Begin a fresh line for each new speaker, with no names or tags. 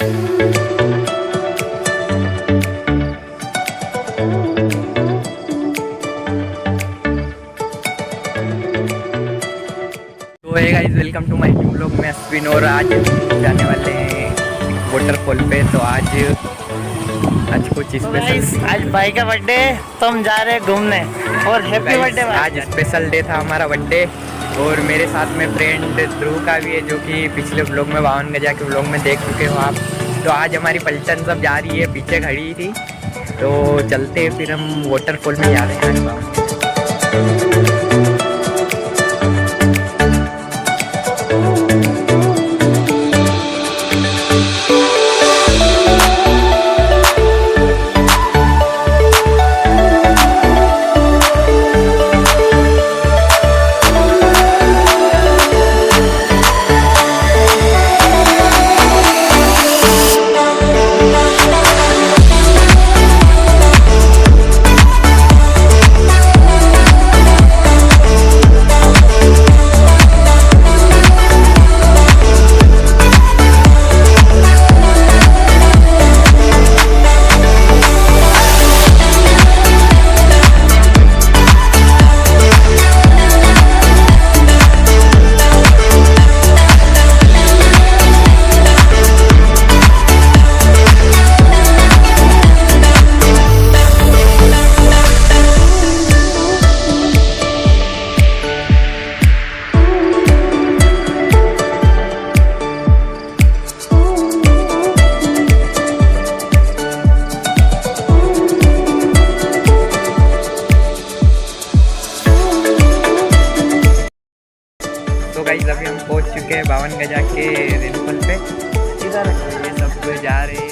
तो hey guys, welcome to my new vlog में अश्विन। और आज जाने वाले हैं वाटरफॉल पे। तो आज कुछ स्पेशल,
आज भाई का बर्थडे तो हम जा रहे हैं घूमने। और हैप्पी बर्थडे।
आज स्पेशल डे था हमारा बर्थडे। और मेरे साथ में फ्रेंड ध्रुव का भी है, जो कि पिछले व्लॉग में बावनगजा के व्लॉग में देख चुके हो आप। तो आज हमारी पलटन सब जा रही है, पीछे खड़ी थी। तो चलते फिर हम वाटरफॉल में जा रहे हैं। तो गाइस, अभी हम पहुंच चुके हैं बावनगजा के रेनफॉल पे। इधर ये सब जा रहे हैं।